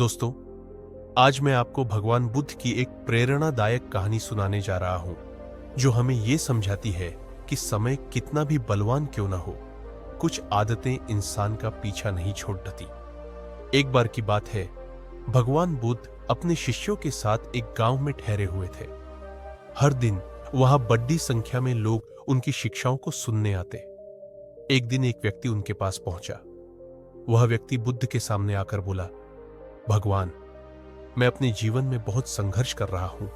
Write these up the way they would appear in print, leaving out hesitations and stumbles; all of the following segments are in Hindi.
दोस्तों, आज मैं आपको भगवान बुद्ध की एक प्रेरणादायक कहानी सुनाने जा रहा हूं, जो हमें यह समझाती है कि समय कितना भी बलवान क्यों न हो, कुछ आदतें इंसान का पीछा नहीं छोड़ती। एक बार की बात है, भगवान बुद्ध अपने शिष्यों के साथ एक गांव में ठहरे हुए थे। हर दिन वहां बड़ी संख्या में लोग उनकी शिक्षाओं को सुनने आते। एक दिन एक व्यक्ति उनके पास पहुंचा। वह व्यक्ति बुद्ध के सामने आकर बोला, भगवान, मैं अपने जीवन में बहुत संघर्ष कर रहा हूं।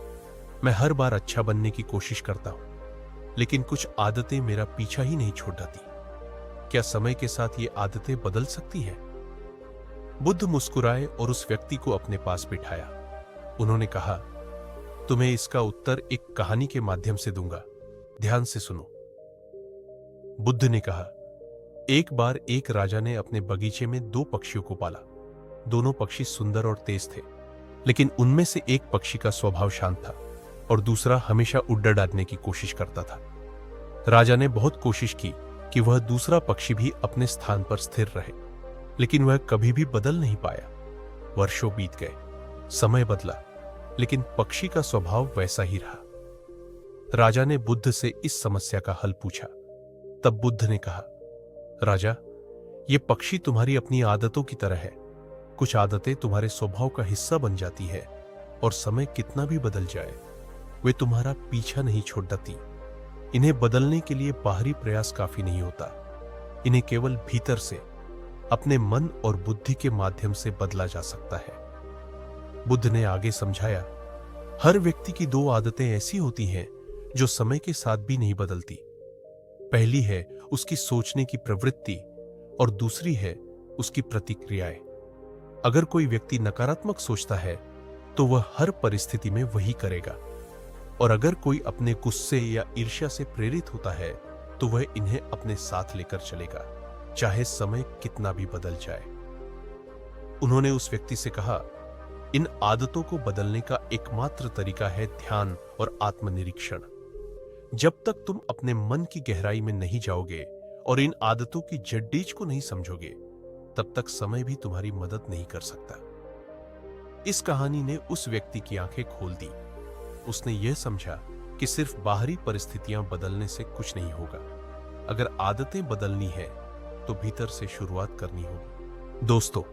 मैं हर बार अच्छा बनने की कोशिश करता हूं, लेकिन कुछ आदतें मेरा पीछा ही नहीं छोड़ती। क्या समय के साथ ये आदतें बदल सकती हैं? बुद्ध मुस्कुराए और उस व्यक्ति को अपने पास बिठाया। उन्होंने कहा, तुम्हें इसका उत्तर एक कहानी के माध्यम से दूंगा, ध्यान से सुनो। बुद्ध ने कहा, एक बार एक राजा ने अपने बगीचे में 2 पक्षियों को पाला। दोनों पक्षी सुंदर और तेज थे, लेकिन उनमें से एक पक्षी का स्वभाव शांत था और दूसरा हमेशा उड्डा डालने की कोशिश करता था। राजा ने बहुत कोशिश की कि वह दूसरा पक्षी भी अपने स्थान पर स्थिर रहे, लेकिन वह कभी भी बदल नहीं पाया। वर्षों बीत गए, समय बदला, लेकिन पक्षी का स्वभाव वैसा ही रहा। राजा ने बुद्ध से इस समस्या का हल पूछा। तब बुद्ध ने कहा, राजा, ये पक्षी तुम्हारी अपनी आदतों की तरह है। कुछ आदतें तुम्हारे स्वभाव का हिस्सा बन जाती है और समय कितना भी बदल जाए, वे तुम्हारा पीछा नहीं छोड़ती। इन्हें बदलने के लिए बाहरी प्रयास काफी नहीं होता। इन्हें केवल भीतर से, अपने मन और बुद्धि के माध्यम से बदला जा सकता है। बुद्ध ने आगे समझाया, हर व्यक्ति की 2 आदतें ऐसी होती हैं जो समय के साथ भी नहीं बदलती। पहली है उसकी सोचने की प्रवृत्ति और दूसरी है उसकी प्रतिक्रियाएं। अगर कोई व्यक्ति नकारात्मक सोचता है तो वह हर परिस्थिति में वही करेगा, और अगर कोई अपने गुस्से या ईर्ष्या से प्रेरित होता है तो वह इन्हें अपने साथ लेकर चलेगा, चाहे समय कितना भी बदल जाए। उन्होंने उस व्यक्ति से कहा, इन आदतों को बदलने का एकमात्र तरीका है ध्यान और आत्मनिरीक्षण। जब तक तुम अपने मन की गहराई में नहीं जाओगे और इन आदतों की जड़ीज को नहीं समझोगे, तब तक समय भी तुम्हारी मदद नहीं कर सकता। इस कहानी ने उस व्यक्ति की आंखें खोल दी। उसने यह समझा कि सिर्फ बाहरी परिस्थितियां बदलने से कुछ नहीं होगा। अगर आदतें बदलनी है तो भीतर से शुरुआत करनी होगी। दोस्तों,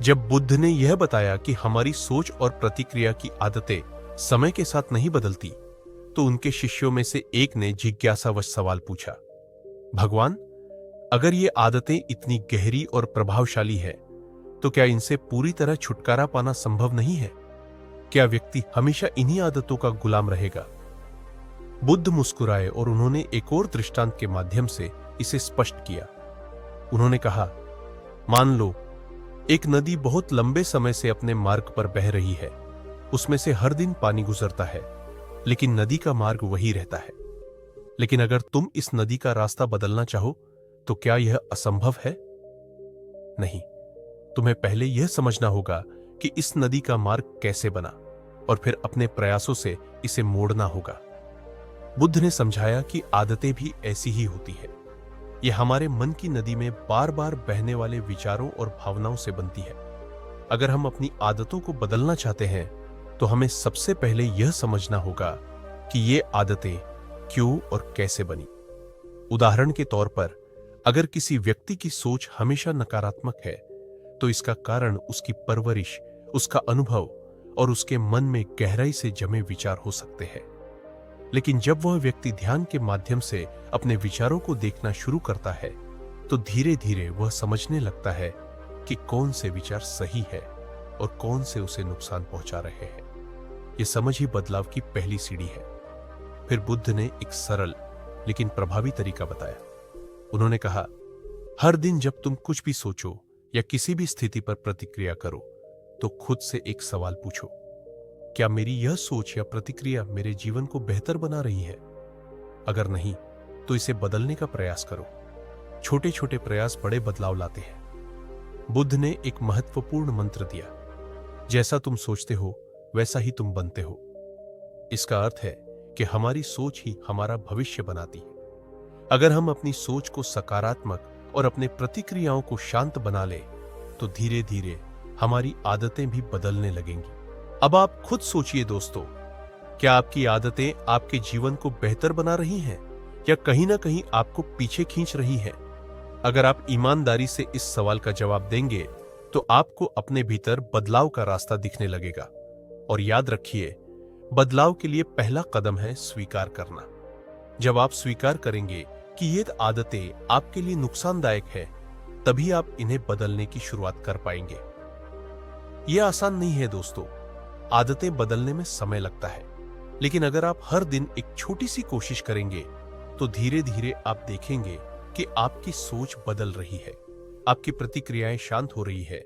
जब बुद्ध ने यह बताया कि हमारी सोच और प्रतिक्रिया की आदतें समय के साथ नहीं बदलती, तो उनके शिष्यों में से एक ने जिज्ञासावश सवाल पूछा, भगवान, अगर ये आदतें इतनी गहरी और प्रभावशाली है, तो क्या इनसे पूरी तरह छुटकारा पाना संभव नहीं है? क्या व्यक्ति हमेशा इन्हीं आदतों का गुलाम रहेगा? बुद्ध मुस्कुराए और उन्होंने एक और दृष्टांत के माध्यम से इसे स्पष्ट किया। उन्होंने कहा, मान लो एक नदी बहुत लंबे समय से अपने मार्ग पर बह रही है। उसमें से हर दिन पानी गुजरता है, लेकिन नदी का मार्ग वही रहता है। लेकिन अगर तुम इस नदी का रास्ता बदलना चाहो तो क्या यह असंभव है? नहीं। तुम्हें पहले यह समझना होगा कि इस नदी का मार्ग कैसे बना, और फिर अपने प्रयासों से इसे मोड़ना होगा। बुद्ध ने समझाया कि आदतें भी ऐसी ही होती है। यह हमारे मन की नदी में बार बार बहने वाले विचारों और भावनाओं से बनती है। अगर हम अपनी आदतों को बदलना चाहते हैं तो हमें सबसे पहले यह समझना होगा कि ये आदतें क्यों और कैसे बनी। उदाहरण के तौर पर, अगर किसी व्यक्ति की सोच हमेशा नकारात्मक है, तो इसका कारण उसकी परवरिश, उसका अनुभव और उसके मन में गहराई से जमे विचार हो सकते हैं। लेकिन जब वह व्यक्ति ध्यान के माध्यम से अपने विचारों को देखना शुरू करता है, तो धीरे धीरे वह समझने लगता है कि कौन से विचार सही है और कौन से उसे नुकसान पहुंचा रहे हैं। यह समझ ही बदलाव की पहली सीढ़ी है। फिर बुद्ध ने एक सरल लेकिन प्रभावी तरीका बताया। उन्होंने कहा, हर दिन जब तुम कुछ भी सोचो या किसी भी स्थिति पर प्रतिक्रिया करो, तो खुद से एक सवाल पूछो, क्या मेरी यह सोच या प्रतिक्रिया मेरे जीवन को बेहतर बना रही है? अगर नहीं, तो इसे बदलने का प्रयास करो। छोटे छोटे प्रयास बड़े बदलाव लाते हैं। बुद्ध ने एक महत्वपूर्ण मंत्र दिया, जैसा तुम सोचते हो वैसा ही तुम बनते हो। इसका अर्थ है कि हमारी सोच ही हमारा भविष्य बनाती है। अगर हम अपनी सोच को सकारात्मक और अपने प्रतिक्रियाओं को शांत बना ले, तो धीरे धीरे हमारी आदतें भी बदलने लगेंगी। अब आप खुद सोचिए दोस्तों, क्या आपकी आदतें आपके जीवन को बेहतर बना रही हैं या कहीं ना कहीं आपको पीछे खींच रही हैं? अगर आप ईमानदारी से इस सवाल का जवाब देंगे तो आपको अपने भीतर बदलाव का रास्ता दिखने लगेगा। और याद रखिए, बदलाव के लिए पहला कदम है स्वीकार करना। जब आप स्वीकार करेंगे कि ये आदतें आपके लिए नुकसानदायक है, तभी आप इन्हें बदलने की शुरुआत कर पाएंगे। यह आसान नहीं है दोस्तों, आदतें बदलने में समय लगता है, लेकिन अगर आप हर दिन एक छोटी सी कोशिश करेंगे तो धीरे धीरे आप देखेंगे कि आपकी सोच बदल रही है, आपकी प्रतिक्रियाएं शांत हो रही है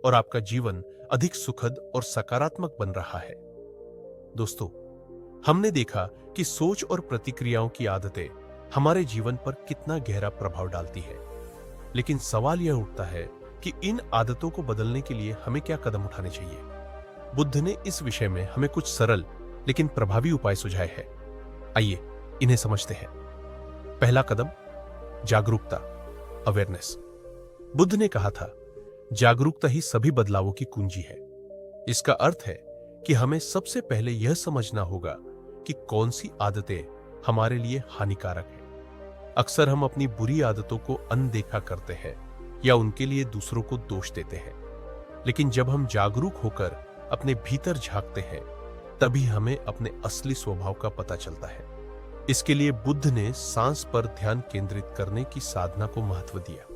और आपका जीवन अधिक सुखद और सकारात्मक बन रहा है। दोस्तों, हमने देखा कि सोच और प्रतिक्रियाओं की आदतें हमारे जीवन पर कितना गहरा प्रभाव डालती है। लेकिन सवाल यह उठता है कि इन आदतों को बदलने के लिए हमें क्या कदम उठाने चाहिए। बुद्ध ने इस विषय में हमें कुछ सरल लेकिन प्रभावी उपाय सुझाए हैं। आइए इन्हें समझते हैं। पहला कदम, जागरूकता, अवेयरनेस। बुद्ध ने कहा था, जागरूकता ही सभी बदलावों की कुंजी है। इसका अर्थ है कि हमें सबसे पहले यह समझना होगा कि कौन सी आदतें हमारे लिए हानिकारक हैं। अक्सर हम अपनी बुरी आदतों को अनदेखा करते हैं या उनके लिए दूसरों को दोष देते हैं, लेकिन जब हम जागरूक होकर अपने भीतर झांकते हैं, तभी हमें अपने असली स्वभाव का पता चलता है। इसके लिए बुद्ध ने सांस पर ध्यान केंद्रित करने की साधना को महत्व दिया।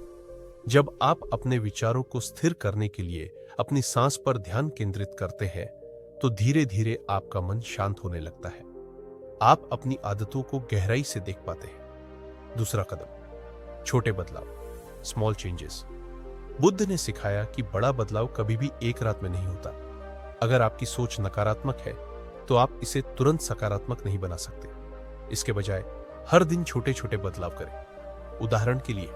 जब आप अपने विचारों को स्थिर करने के लिए अपनी सांस पर ध्यान केंद्रित करते हैं, तो धीरे धीरे आपका मन शांत होने लगता है। आप अपनी आदतों को गहराई से देख पाते हैं। दूसरा कदम, छोटे बदलाव, स्मॉल चेंजेस। बुद्ध ने सिखाया कि बड़ा बदलाव कभी भी एक रात में नहीं होता। अगर आपकी सोच नकारात्मक है तो आप इसे तुरंत सकारात्मक नहीं बना सकते। इसके बजाय हर दिन छोटे छोटे बदलाव करें। उदाहरण के लिए,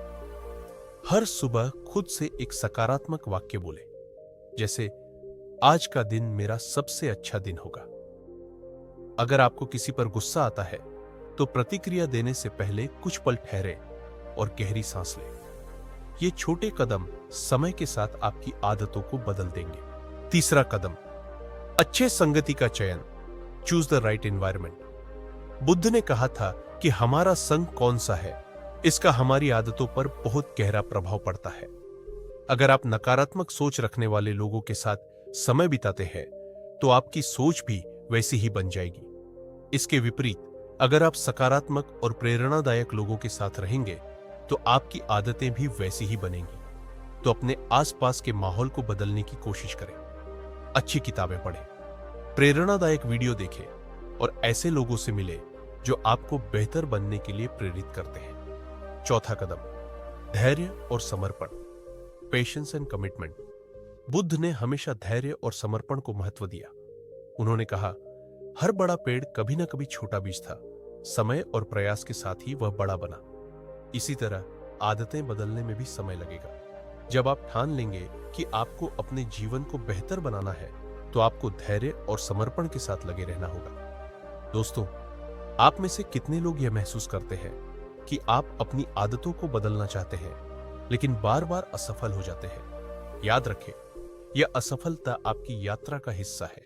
हर सुबह खुद से एक सकारात्मक वाक्य बोले, जैसे आज का दिन मेरा सबसे अच्छा दिन होगा। अगर आपको किसी पर गुस्सा आता है तो प्रतिक्रिया देने से पहले कुछ पल ठहरे और गहरी सांस लें। ये छोटे कदम समय के साथ आपकी आदतों को बदल देंगे। तीसरा कदम, अच्छे संगति का चयन, choose the right environment. Buddha ने कहा था कि हमारा संग कौन सा है, इसका हमारी आदतों पर बहुत गहरा प्रभाव पड़ता है। अगर आप नकारात्मक सोच रखने वाले लोगों के साथ समय बिताते हैं तो आपकी सोच भी वैसी ही बन जाएगी। इसके विपरीत, अगर आप सकारात्मक और प्रेरणादायक लोगों के साथ रहेंगे तो आपकी आदतें भी वैसी ही बनेंगी। तो अपने आसपास के माहौल को बदलने की कोशिश करें। अच्छी किताबें पढ़ें, प्रेरणादायक वीडियो देखें और ऐसे लोगों से मिले जो आपको बेहतर बनने के लिए प्रेरित करते हैं। चौथा कदम, धैर्य और समर्पण, पेशेंस एंड कमिटमेंट। बुद्ध ने हमेशा धैर्य और समर्पण को महत्व दिया। उन्होंने कहा, हर बड़ा पेड़ कभी ना कभी छोटा बीज था, समय और प्रयास के साथ ही वह बड़ा बना। इसी तरह आदतें बदलने में भी समय लगेगा। जब आप ठान लेंगे कि आपको अपने जीवन को बेहतर बनाना है, तो आपको धैर्य और समर्पण के साथ लगे रहना होगा। दोस्तों, आप में से कितने लोग यह महसूस करते हैं कि आप अपनी आदतों को बदलना चाहते हैं, लेकिन बार बार असफल हो जाते हैं? याद रखें, यह असफलता आपकी यात्रा का हिस्सा है।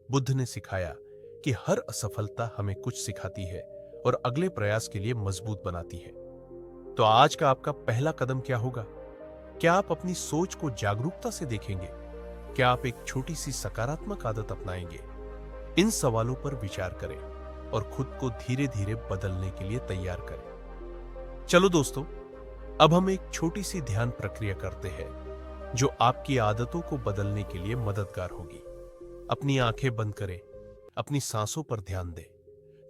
बुद्ध ने सिखाया कि हर असफलता हमें कुछ सिखाती है और अगले प्रयास के लिए मजबूत बनाती है। तो आज का आपका पहला कदम क्या होगा? क्या आप अपनी सोच को जागरूकता से देखेंगे? क्या आप एक छोटी सी सकारात्मक आदत अपनाएंगे? इन सवालों पर विचार करें और खुद को धीरे धीरे बदलने के लिए तैयार करें। चलो दोस्तों, अब हम एक छोटी सी ध्यान प्रक्रिया करते हैं जो आपकी आदतों को बदलने के लिए मददगार होगी। अपनी आंखें बंद करें, अपनी सांसों पर ध्यान दें।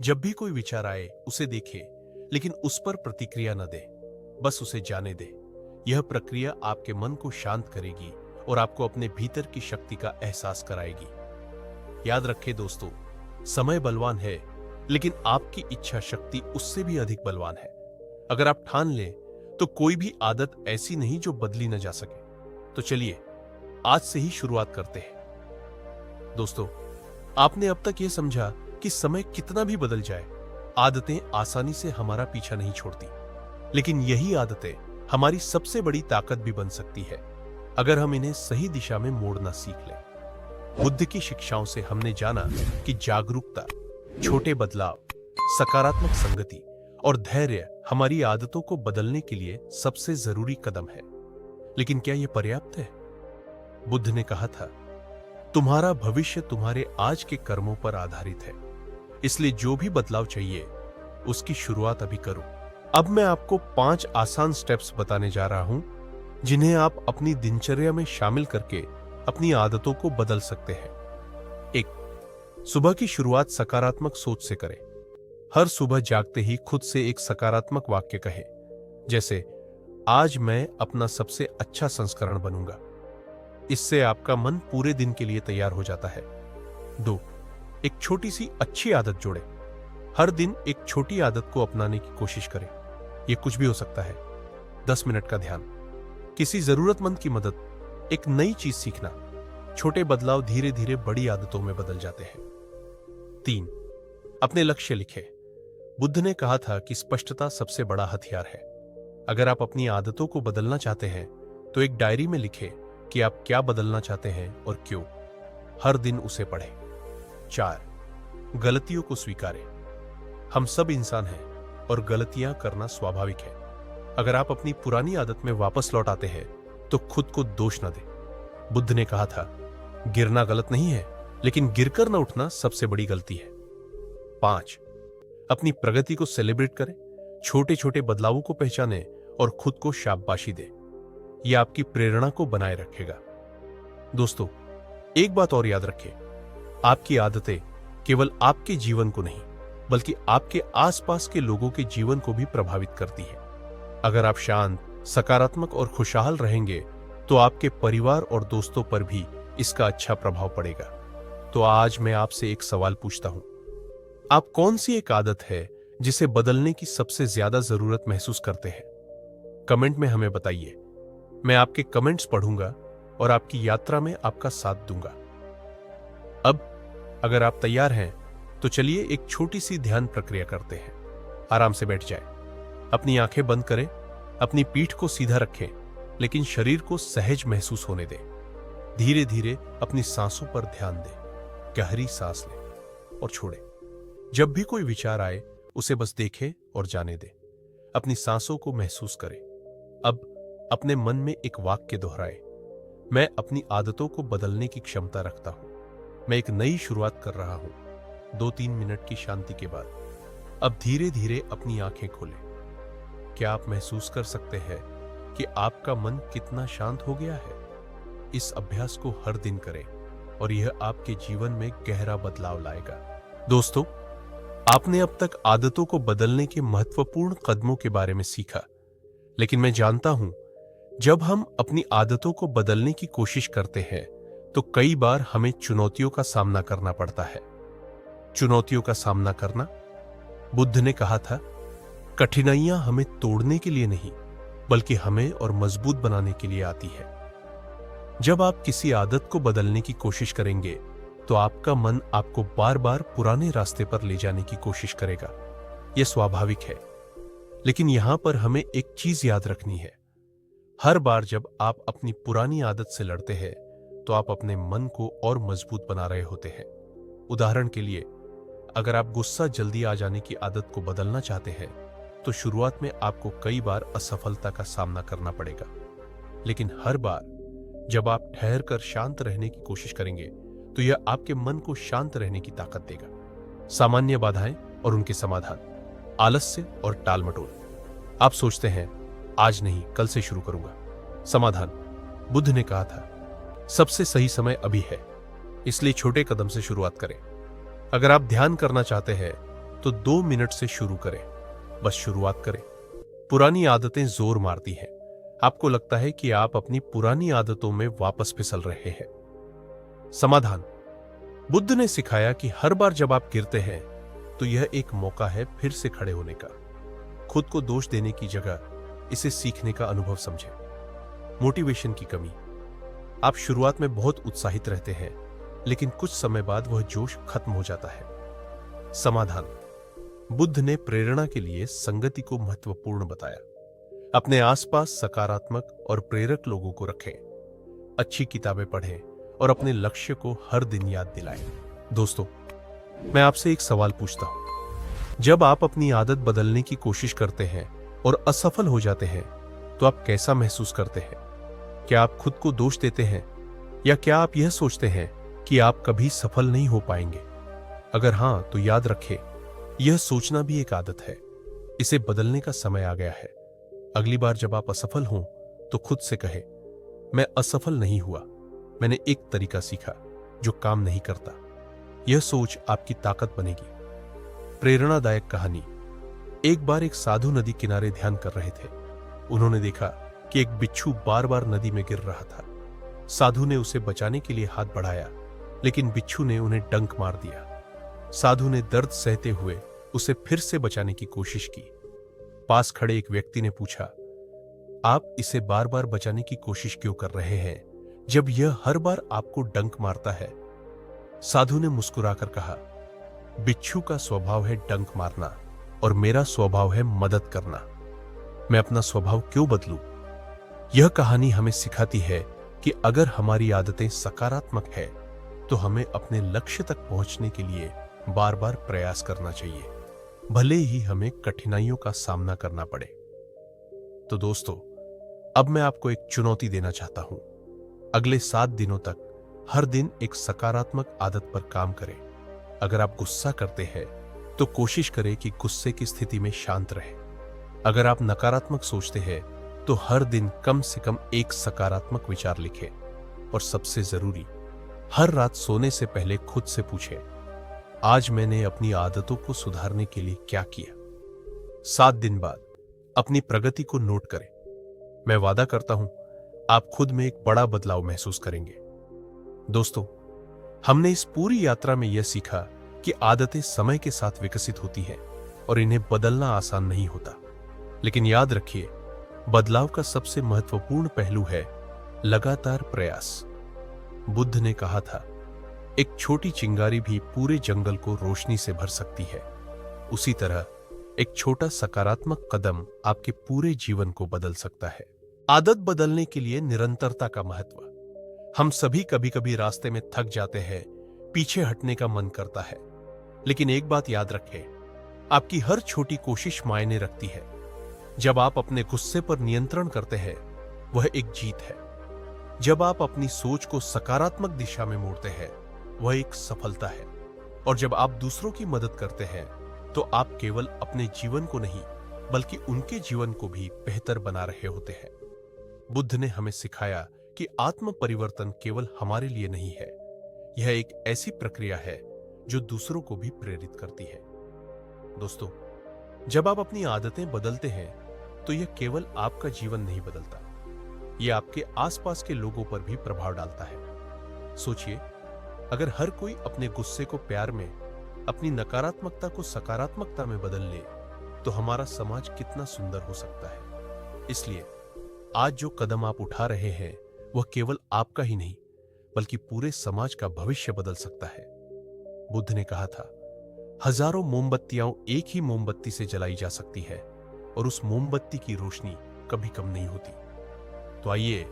जब भी कोई विचार आए उसे देखें, लेकिन उस पर प्रतिक्रिया न दें, बस उसे जाने दें। यह प्रक्रिया आपके मन को शांत करेगी और आपको अपने भीतर की शक्ति का एहसास कराएगी। याद रखें दोस्तों, समय बलवान है, लेकिन आपकी इच्छा शक्ति उससे भी अधिक बलवान है। अगर आप ठान लें तो कोई भी आदत ऐसी नहीं जो बदली न जा सके। तो चलिए आज से ही शुरुआत करते हैं। दोस्तों, आपने अब तक यह समझा कि समय कितना भी बदल जाए, आदतें आसानी से हमारा पीछा नहीं छोड़ती, लेकिन यही आदतें हमारी सबसे बड़ी ताकत भी बन सकती है। अगर हम इन्हें सही दिशा में मोड़ना सीख लें। बुद्ध की शिक्षाओं से हमने जाना कि जागरूकता, छोटे बदलाव, सकारात्मक संगति और धैर्य हमारी आदतों को बदलने के लिए सबसे जरूरी कदम है। लेकिन क्या यह पर्याप्त है? बुद्ध ने कहा था, तुम्हारा भविष्य तुम्हारे आज के कर्मों पर आधारित है, इसलिए जो भी बदलाव चाहिए उसकी शुरुआत अभी करो। अब मैं आपको 5 आसान स्टेप्स बताने जा रहा हूं जिन्हें आप अपनी दिनचर्या में शामिल करके अपनी आदतों को बदल सकते हैं। 1. सुबह की शुरुआत सकारात्मक सोच से करें। हर सुबह जागते ही खुद से एक सकारात्मक वाक्य कहें, जैसे आज मैं अपना सबसे अच्छा संस्करण बनूंगा। इससे आपका मन पूरे दिन के लिए तैयार हो जाता है। 2. एक छोटी सी अच्छी आदत जोड़ें। हर दिन एक छोटी आदत को अपनाने की कोशिश करें। यह कुछ भी हो सकता है। 10 मिनट का ध्यान, किसी जरूरतमंद की मदद, एक नई चीज सीखना। छोटे बदलाव धीरे धीरे बड़ी आदतों में बदल जाते हैं। 3. अपने लक्ष्य लिखें। बुद्ध ने कहा था कि स्पष्टता सबसे बड़ा हथियार है। अगर आप अपनी आदतों को बदलना चाहते हैं तो एक डायरी में लिखें कि आप क्या बदलना चाहते हैं और क्यों। हर दिन उसे पढ़ें। 4. गलतियों को स्वीकारें। हम सब इंसान हैं और गलतियां करना स्वाभाविक है। अगर आप अपनी पुरानी आदत में वापस लौट आते हैं तो खुद को दोष न दें। बुद्ध ने कहा था, गिरना गलत नहीं है, लेकिन गिरकर न उठना सबसे बड़ी गलती है। 5. अपनी प्रगति को सेलिब्रेट करें। छोटे छोटे बदलावों को पहचानें और खुद को शाबाशी दें। यह आपकी प्रेरणा को बनाए रखेगा। दोस्तों, एक बात और याद रखें, आपकी आदतें केवल आपके जीवन को नहीं बल्कि आपके आसपास के लोगों के जीवन को भी प्रभावित करती है। अगर आप शांत, सकारात्मक और खुशहाल रहेंगे तो आपके परिवार और दोस्तों पर भी इसका अच्छा प्रभाव पड़ेगा। तो आज मैं आपसे एक सवाल पूछता हूं, आप कौन सी एक आदत है जिसे बदलने की सबसे ज्यादा जरूरत महसूस करते हैं? कमेंट में हमें बताइए। मैं आपके कमेंट्स पढ़ूंगा और आपकी यात्रा में आपका साथ दूंगा। अब अगर आप तैयार हैं तो चलिए एक छोटी सी ध्यान प्रक्रिया करते हैं। आराम से बैठ जाएं, अपनी आंखें बंद करें, अपनी पीठ को सीधा रखें, लेकिन शरीर को सहज महसूस होने दें। धीरे धीरे अपनी सांसों पर ध्यान दें। गहरी सांस लें और छोड़ें। जब भी कोई विचार आए उसे बस देखें और जाने दें। अपनी सांसों को महसूस करें। अब अपने मन में एक वाक्य दोहराएं, मैं अपनी आदतों को बदलने की क्षमता रखता हूं। मैं एक नई शुरुआत कर रहा हूं। 2-3 मिनट की शांति के बाद अब धीरे धीरे अपनी आंखें खोलें। क्या आप महसूस कर सकते हैं कि आपका मन कितना शांत हो गया है? इस अभ्यास को हर दिन करें और यह आपके जीवन में गहरा बदलाव लाएगा। दोस्तों, आपने अब तक आदतों को बदलने के महत्वपूर्ण कदमों के बारे में सीखा, लेकिन मैं जानता हूं, जब हम अपनी आदतों को बदलने की कोशिश करते हैं तो कई बार हमें चुनौतियों का सामना करना पड़ता है। चुनौतियों का सामना करना, बुद्ध ने कहा था, कठिनाइयां हमें तोड़ने के लिए नहीं बल्कि हमें और मजबूत बनाने के लिए आती है। जब आप किसी आदत को बदलने की कोशिश करेंगे तो आपका मन आपको बार बार पुराने रास्ते पर ले जाने की कोशिश करेगा। यह स्वाभाविक है, लेकिन यहां पर हमें एक चीज याद रखनी है। हर बार जब आप अपनी पुरानी आदत से लड़ते हैं तो आप अपने मन को और मजबूत बना रहे होते हैं। उदाहरण के लिए, अगर आप गुस्सा जल्दी आ जाने की आदत को बदलना चाहते हैं तो शुरुआत में आपको कई बार असफलता का सामना करना पड़ेगा, लेकिन हर बार जब आप ठहर कर शांत रहने की कोशिश करेंगे तो यह आपके मन को शांत रहने की ताकत देगा। सामान्य बाधाएं और उनके समाधान, आलस्य और टालमटोल। आप सोचते हैं आज नहीं कल से शुरू करूंगा। समाधान, बुद्ध ने कहा था, सबसे सही समय अभी है, इसलिए छोटे कदम से शुरुआत करें। अगर आप ध्यान करना चाहते हैं तो 2 मिनट से शुरू करें, बस शुरुआत करें। पुरानी आदतें जोर मारती हैं। आपको लगता है कि आप अपनी पुरानी आदतों में वापस फिसल रहे हैं। समाधान, बुद्ध ने सिखाया कि हर बार जब आप गिरते हैं तो यह एक मौका है फिर से खड़े होने का। खुद को दोष देने की जगह इसे सीखने का अनुभव समझें। मोटिवेशन की कमी, आप शुरुआत में बहुत उत्साहित रहते हैं, लेकिन कुछ समय बाद वह जोश खत्म हो जाता है। समाधान, बुद्ध ने प्रेरणा के लिए संगति को महत्वपूर्ण बताया। अपने आसपास सकारात्मक और प्रेरक लोगों को रखें। अच्छी किताबें पढ़ें और अपने लक्ष्य को हर दिन याद दिलाएं। दोस्तों, मैं आपसे एक सवाल पूछता हूं। जब आप अपनी आदत बदलने की कोशिश करते हैं और असफल हो जाते हैं, तो आप कैसा महसूस करते हैं? क्या आप खुद को दोष देते हैं या क्या आप यह सोचते हैं कि आप कभी सफल नहीं हो पाएंगे? अगर हां, तो याद रखें, यह सोचना भी एक आदत है। इसे बदलने का समय आ गया है। अगली बार जब आप असफल हों, तो खुद से कहें, मैं असफल नहीं हुआ, मैंने एक तरीका सीखा जो काम नहीं करता। यह सोच आपकी ताकत बनेगी। प्रेरणादायक कहानी। एक बार एक साधु नदी किनारे ध्यान कर रहे थे। उन्होंने देखा कि एक बिच्छू बार बार नदी में गिर रहा था। साधु ने उसे बचाने के लिए हाथ बढ़ाया, लेकिन बिच्छू ने उन्हें डंक मार दिया। साधु ने दर्द सहते हुए उसे फिर से बचाने की कोशिश की। पास खड़े एक व्यक्ति ने पूछा, आप इसे बार बार बचाने की कोशिश क्यों कर रहे हैं, जब यह हर बार आपको डंक मारता है? साधु ने मुस्कुराकर कहा, बिच्छू का स्वभाव है डंक मारना और मेरा स्वभाव है मदद करना। मैं अपना स्वभाव क्यों बदलूं? यह कहानी हमें सिखाती है कि अगर हमारी आदतें सकारात्मक है, तो हमें अपने लक्ष्य तक पहुंचने के लिए बार बार प्रयास करना चाहिए, भले ही हमें कठिनाइयों का सामना करना पड़े। तो दोस्तों, अब मैं आपको एक चुनौती देना चाहता हूं। अगले 7 दिनों तक हर दिन एक सकारात्मक आदत पर काम करें। अगर आप गुस्सा करते हैं, तो कोशिश करें कि गुस्से की स्थिति में शांत रहें। अगर आप नकारात्मक सोचते हैं, तो हर दिन कम से कम एक सकारात्मक विचार लिखें। और सबसे जरूरी, हर रात सोने से पहले खुद से पूछें, आज मैंने अपनी आदतों को सुधारने के लिए क्या किया? 7 दिन बाद अपनी प्रगति को नोट करें। मैं वादा करता हूं, आप खुद में एक बड़ा बदलाव महसूस करेंगे। दोस्तों, हमने इस पूरी यात्रा में यह सीखा कि आदतें समय के साथ विकसित होती हैं और इन्हें बदलना आसान नहीं होता। लेकिन याद रखिए, बदलाव का सबसे महत्वपूर्ण पहलू है लगातार प्रयास। बुद्ध ने कहा था, एक छोटी चिंगारी भी पूरे जंगल को रोशनी से भर सकती है। उसी तरह एक छोटा सकारात्मक कदम आपके पूरे जीवन को बदल सकता है। आदत बदलने के लिए निरंतरता का महत्व। हम सभी कभी कभी रास्ते में थक जाते हैं, पीछे हटने का मन करता है। लेकिन एक बात याद रखें, आपकी हर छोटी कोशिश मायने रखती है। जब आप अपने गुस्से पर नियंत्रण करते हैं, वह एक जीत है। जब आप अपनी सोच को सकारात्मक दिशा में मोड़ते हैं, वह एक सफलता है। और जब आप दूसरों की मदद करते हैं, तो आप केवल अपने जीवन को नहीं, बल्कि उनके जीवन को भी बेहतर बना रहे होते हैं। बुद्ध ने हमें सिखाया कि आत्म परिवर्तन केवल हमारे लिए नहीं है, यह एक ऐसी प्रक्रिया है जो दूसरों को भी प्रेरित करती है। दोस्तों, जब आप अपनी आदतें बदलते हैं, तो यह केवल आपका जीवन नहीं बदलता, यह आपके आसपास के लोगों पर भी प्रभाव डालता है। सोचिए, अगर हर कोई अपने गुस्से को प्यार में, अपनी नकारात्मकता को सकारात्मकता में बदल ले, तो हमारा समाज कितना सुंदर हो सकता है। इसलिए आज जो कदम आप उठा रहे हैं, वह केवल आपका ही नहीं, बल्कि पूरे समाज का भविष्य बदल सकता है। बुद्ध ने कहा था, हजारों मोमबत्तियां एक ही मोमबत्ती से जलाई जा सकती है और उस मोमबत्ती की रोशनी कभी कम नहीं होती। तो आइए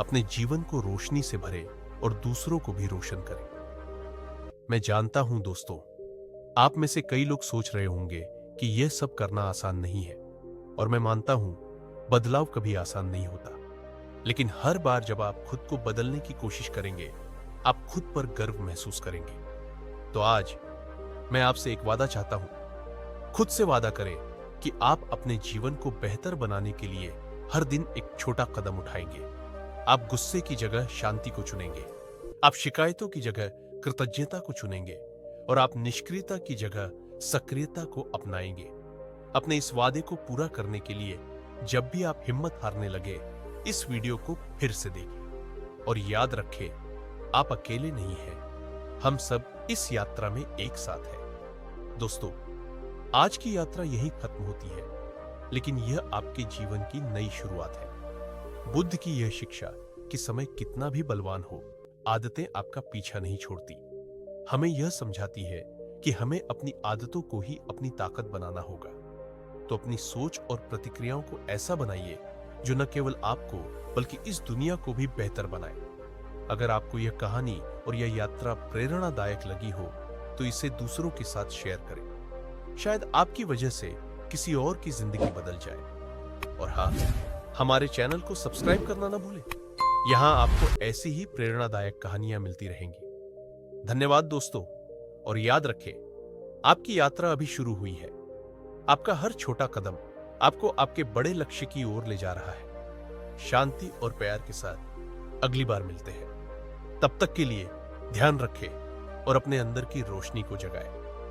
अपने जीवन को रोशनी से भरें और दूसरों को भी रोशन करें। मैं जानता हूं दोस्तों, आप में से कई लोग सोच रहे होंगे कि यह सब करना आसान नहीं है, और मैं मानता हूं बदलाव कभी आसान नहीं होता। लेकिन हर बार जब आप खुद को बदलने की कोशिश करेंगे, आप खुद पर गर्व महसूस करेंगे। तो आज मैं आपसे एक वादा चाहता हूं। खुद से वादा करें कि आप अपने जीवन को बेहतर बनाने के लिए हर दिन एक छोटा कदम उठाएंगे। आप गुस्से की जगह शांति को चुनेंगे, आप शिकायतों की जगह कृतज्ञता को चुनेंगे, और आप निष्क्रियता की जगह सक्रियता को अपनाएंगे। अपने इस वादे को पूरा करने के लिए जब भी आप हिम्मत हारने लगे, इस वीडियो को फिर से देखें। और याद रखें, आप अकेले नहीं हैं, हम सब इस यात्रा में एक साथ हैं। दोस्तों, आज की यात्रा यहीं खत्म होती है, लेकिन यह आपके जीवन की नई शुरुआत है। बुद्ध की यह शिक्षा कि समय कितना भी बलवान हो, आदतें आपका पीछा नहीं छोड़ती, हमें यह समझाती है कि हमें अपनी आदतों को ही अपनी ताकत बनाना होगा। तो अपनी सोच और प्रतिक्रियाओं को ऐसा बनाइए जो न केवल आपको, बल्कि इस दुनिया को भी बेहतर बनाए। अगर आपको यह कहानी और यह यात्रा प्रेरणादायक लगी हो तो इसे दूसरों के साथ शेयर करें। शायद आपकी वजह से किसी और की जिंदगी बदल जाए। और हाँ, हमारे चैनल को सब्सक्राइब करना ना भूलें। यहाँ आपको ऐसी ही प्रेरणादायक कहानियां मिलती रहेंगी। धन्यवाद दोस्तों, और याद रखें, आपकी यात्रा अभी शुरू हुई है। आपका हर छोटा कदम आपको आपके बड़े लक्ष्य की ओर ले जा रहा है। शांति और प्यार के साथ अगली बार मिलते हैं। तब तक के लिए ध्यान रखें और अपने अंदर की रोशनी को जगाएं।